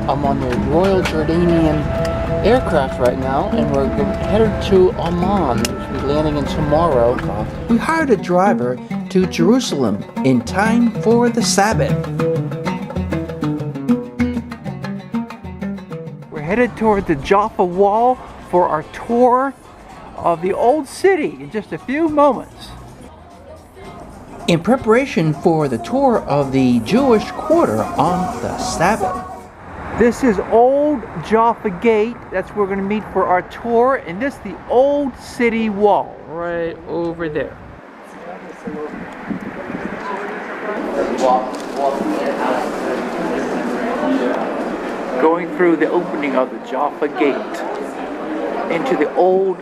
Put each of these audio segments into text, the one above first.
I'm on the Royal Jordanian aircraft right now, and we're headed to Amman, which will be landing in tomorrow. We hired a driver to Jerusalem in time for the Sabbath. We're headed toward the Jaffa Wall for our tour of the Old City in just a few moments. In preparation for the tour of the Jewish quarter on the Sabbath. This is Old Jaffa Gate. That's where we're going to meet for our tour. And this is the Old City Wall right over there. Going through the opening of the Jaffa Gate into the Old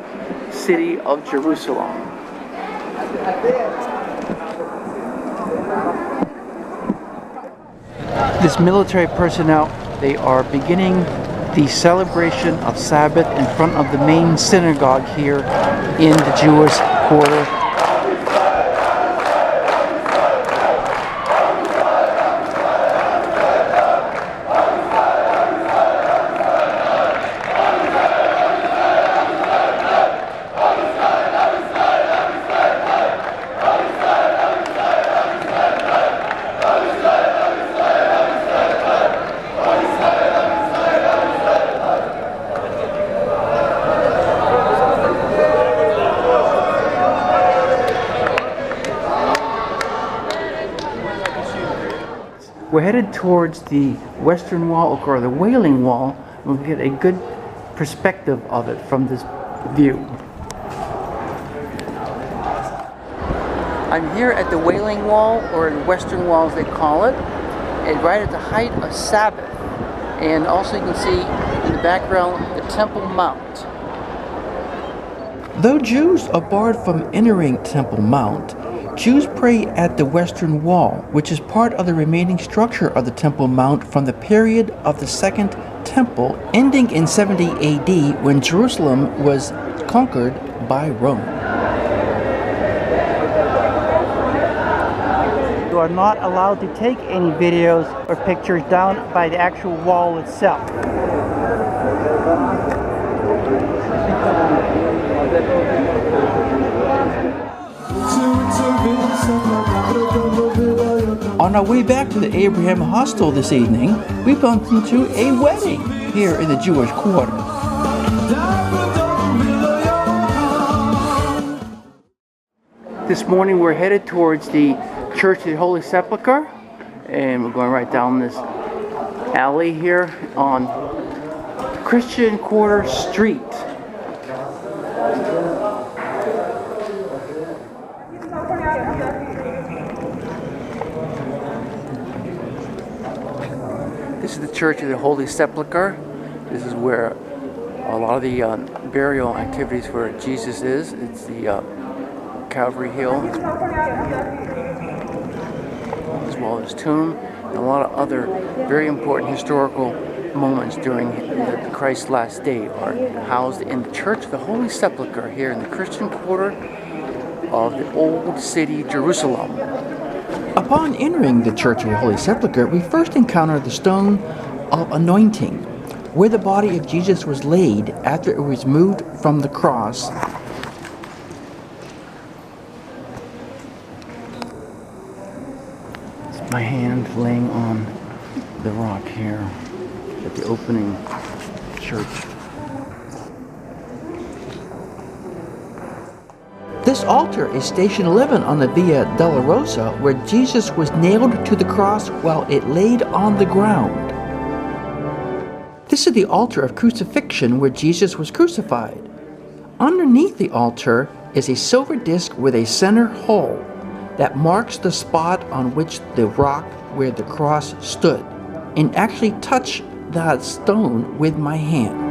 City of Jerusalem. This military personnel, they are beginning the celebration of Sabbath in front of the main synagogue here in the Jewish quarter. We're headed towards the Western Wall, or the Wailing Wall, and we'll get a good perspective of it from this view. I'm here at the Wailing Wall, or the Western Wall as they call it, and right at the height of Sabbath. And also you can see in the background the Temple Mount. Though Jews are barred from entering Temple Mount, Jews pray at the Western Wall, which is part of the remaining structure of the Temple Mount from the period of the Second Temple, ending in 70 AD when Jerusalem was conquered by Rome. You are not allowed to take any videos or pictures down by the actual wall itself. On our way back to the Abraham Hostel this evening, we bumped into a wedding here in the Jewish quarter. This morning we're headed towards the Church of the Holy Sepulchre, and we're going right down this alley here on Christian Quarter Street. This is the Church of the Holy Sepulchre. This is where a lot of the burial activities where Jesus is. It's the Calvary Hill, as well as tomb, and a lot of other very important historical moments during Christ's last day are housed in the Church of the Holy Sepulchre here in the Christian quarter of the Old City, Jerusalem. Upon entering the Church of the Holy Sepulchre, we first encountered the stone of anointing, where the body of Jesus was laid after it was moved from the cross. It's my hand laying on the rock here at the opening church. This altar is station 11 on the Via Dolorosa, where Jesus was nailed to the cross while it laid on the ground. This is the altar of crucifixion where Jesus was crucified. Underneath the altar is a silver disc with a center hole that marks the spot on which the rock where the cross stood, and actually touch that stone with my hand.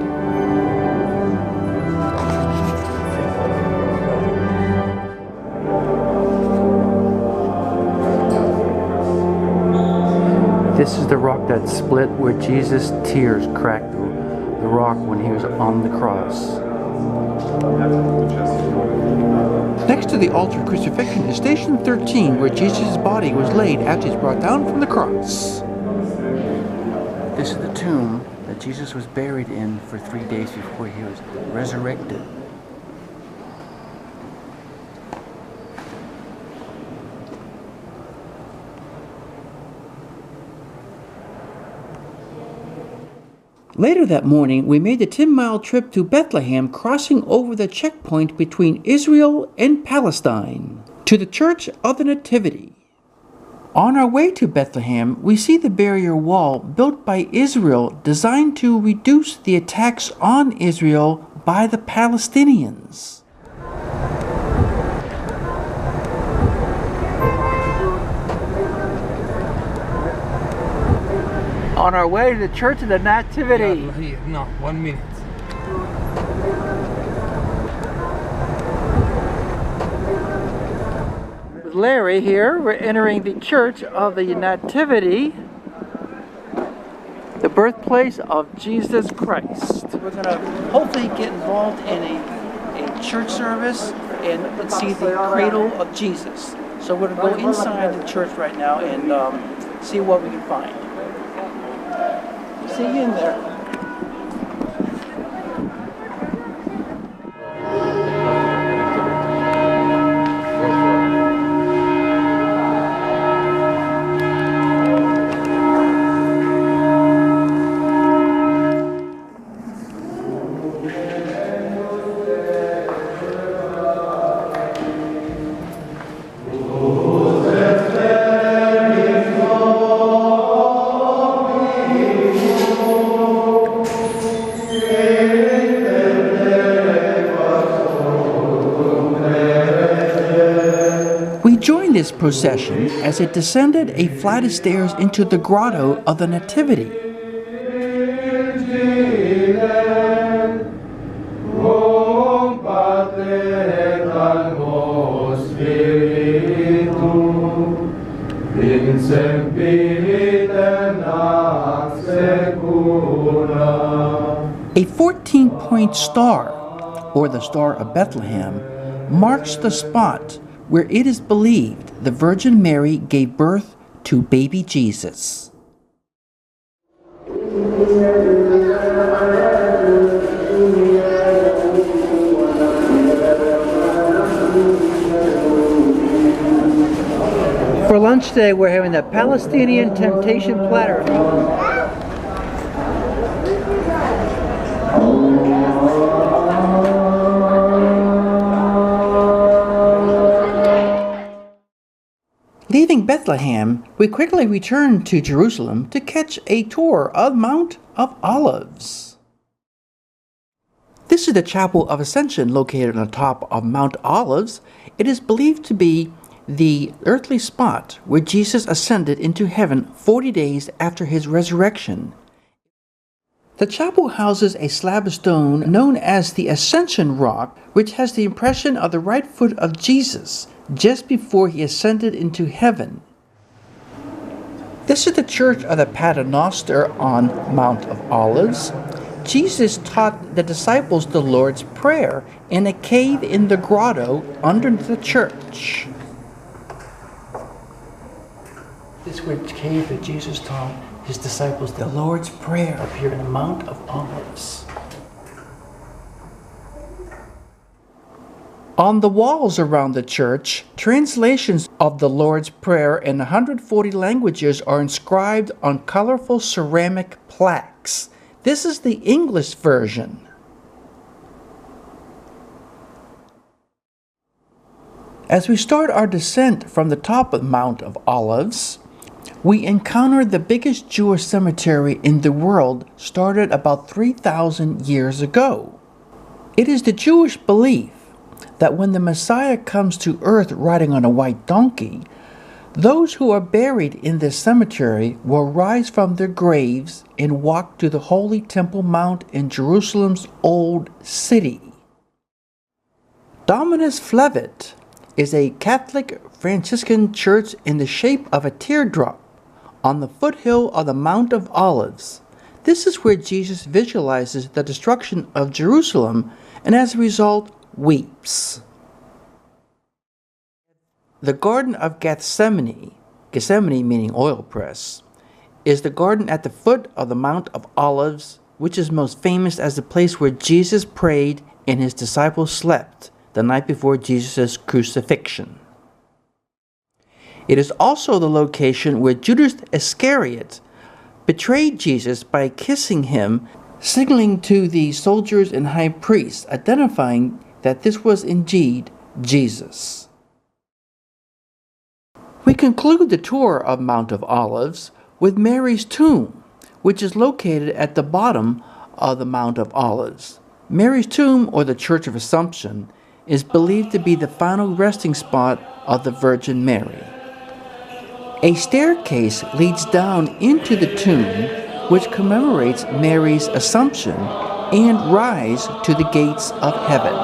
This is the rock that split where Jesus' tears cracked the rock when he was on the cross. Next to the altar of crucifixion is station 13, where Jesus' body was laid after he was brought down from the cross. This is the tomb that Jesus was buried in for 3 days before he was resurrected. Later that morning, we made the 10-mile trip to Bethlehem, crossing over the checkpoint between Israel and Palestine, to the Church of the Nativity. On our way to Bethlehem, we see the barrier wall built by Israel designed to reduce the attacks on Israel by the Palestinians. On our way to the Church of the Nativity. No, 1 minute. With Larry here, we're entering the Church of the Nativity, the birthplace of Jesus Christ. We're going to hopefully get involved in a church service and see the cradle of Jesus. So we're going to go inside the church right now and see what we can find. See you in there. This procession as it descended a flight of stairs into the grotto of the Nativity. A 14-point star, or the Star of Bethlehem, marks the spot where it is believed the Virgin Mary gave birth to baby Jesus. For lunch today, we're having the Palestinian temptation platter. Leaving Bethlehem, we quickly returned to Jerusalem to catch a tour of Mount of Olives. This is the Chapel of Ascension located on the top of Mount Olives. It is believed to be the earthly spot where Jesus ascended into heaven 40 days after his resurrection. The chapel houses a slab of stone known as the Ascension rock, which has the impression of the right foot of Jesus just before he ascended into heaven. This is the church of the Pater Noster on Mount of Olives. Jesus taught the disciples the Lord's Prayer in a cave in the grotto under the church. This is the cave that Jesus taught his disciples the Lord's Prayer up here in the Mount of Olives. On the walls around the church, translations of the Lord's Prayer in 140 languages are inscribed on colorful ceramic plaques. This is the English version. As we start our descent from the top of Mount of Olives, we encounter the biggest Jewish cemetery in the world, started about 3,000 years ago. It is the Jewish belief that when the Messiah comes to earth riding on a white donkey, those who are buried in this cemetery will rise from their graves and walk to the Holy Temple Mount in Jerusalem's Old City. Dominus Flevit is a Catholic Franciscan church in the shape of a teardrop on the foothill of the Mount of Olives. This is where Jesus visualizes the destruction of Jerusalem and as a result weeps. The Garden of Gethsemane, Gethsemane meaning oil press, is the garden at the foot of the Mount of Olives, which is most famous as the place where Jesus prayed and his disciples slept the night before Jesus' crucifixion. It is also the location where Judas Iscariot betrayed Jesus by kissing him, signaling to the soldiers and high priests, identifying that this was indeed Jesus. We conclude the tour of Mount of Olives with Mary's tomb, which is located at the bottom of the Mount of Olives. Mary's tomb, or the Church of Assumption, is believed to be the final resting spot of the Virgin Mary. A staircase leads down into the tomb, which commemorates Mary's Assumption and rise to the gates of heaven.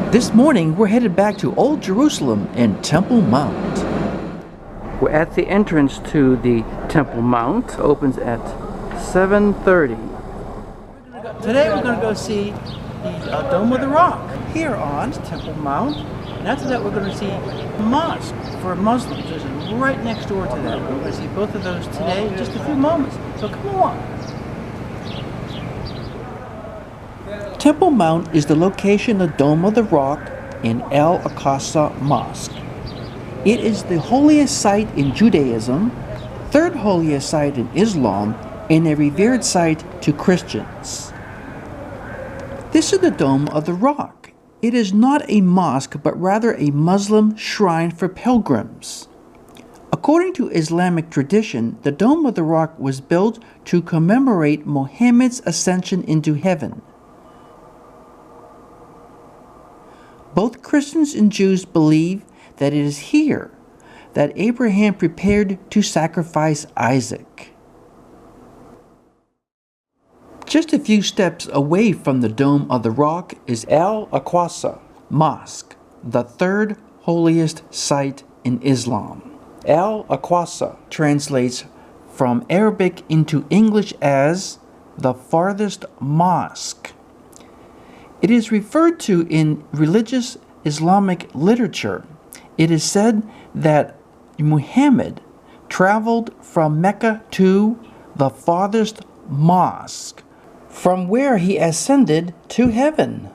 This morning, we're headed back to Old Jerusalem and Temple Mount. We're at the entrance to the Temple Mount. It opens at 7:30. Today we're going to go see the Dome of the Rock here on Temple Mount. And after that, we're going to see the Mosque for Muslims, which is right next door to that. We're going to see both of those today in just a few moments. So come along. Temple Mount is the location of the Dome of the Rock in Al-Aqsa Mosque. It is the holiest site in Judaism, third holiest site in Islam, and a revered site to Christians. This is the Dome of the Rock. It is not a mosque, but rather a Muslim shrine for pilgrims. According to Islamic tradition, the Dome of the Rock was built to commemorate Muhammad's ascension into heaven. Both Christians and Jews believe that it is here that Abraham prepared to sacrifice Isaac. Just a few steps away from the Dome of the Rock is Al-Aqsa Mosque, the third holiest site in Islam. Al-Aqsa translates from Arabic into English as the farthest mosque. It is referred to in religious Islamic literature. It is said that Muhammad traveled from Mecca to the farthest mosque, from where he ascended to heaven.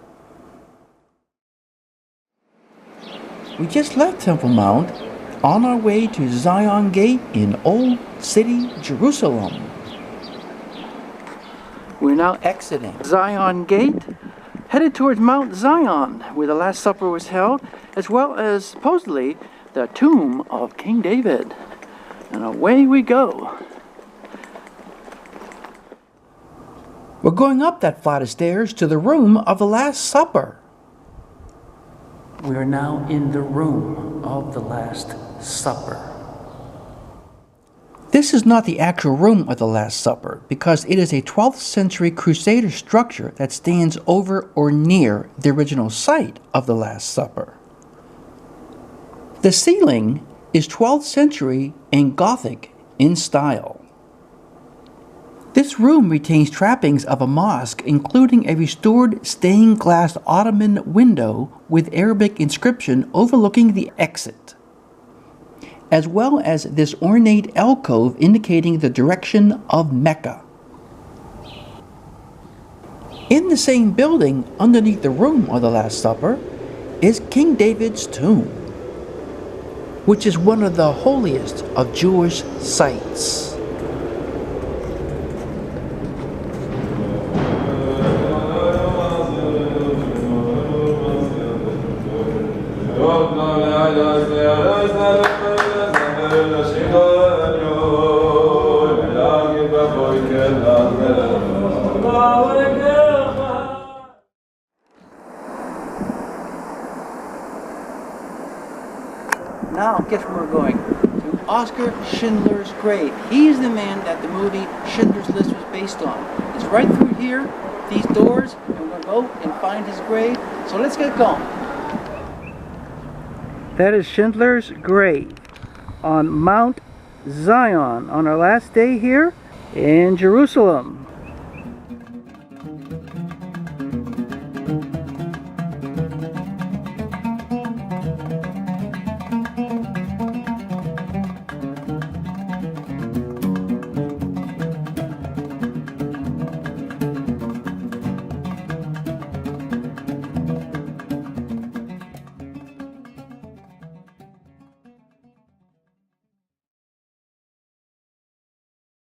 We just left Temple Mount on our way to Zion Gate in Old City, Jerusalem. We're now exiting Zion Gate, headed towards Mount Zion, where the Last Supper was held, as well as supposedly the tomb of King David. And away we go. We're going up that flight of stairs to the room of the Last Supper. We are now in the room of the Last Supper. This is not the actual room of the Last Supper, because it is a 12th century Crusader structure that stands over or near the original site of the Last Supper. The ceiling is 12th century and Gothic in style. This room retains trappings of a mosque, including a restored stained glass Ottoman window with Arabic inscription overlooking the exit, as well as this ornate alcove indicating the direction of Mecca. In the same building, underneath the room of the Last Supper, is King David's tomb, which is one of the holiest of Jewish sites. Now, guess where we're going? To Oskar Schindler's grave. He's the man that the movie Schindler's List was based on. It's right through here, these doors, and we're going to go and find his grave. So let's get going. That is Schindler's grave on Mount Zion on our last day here in Jerusalem.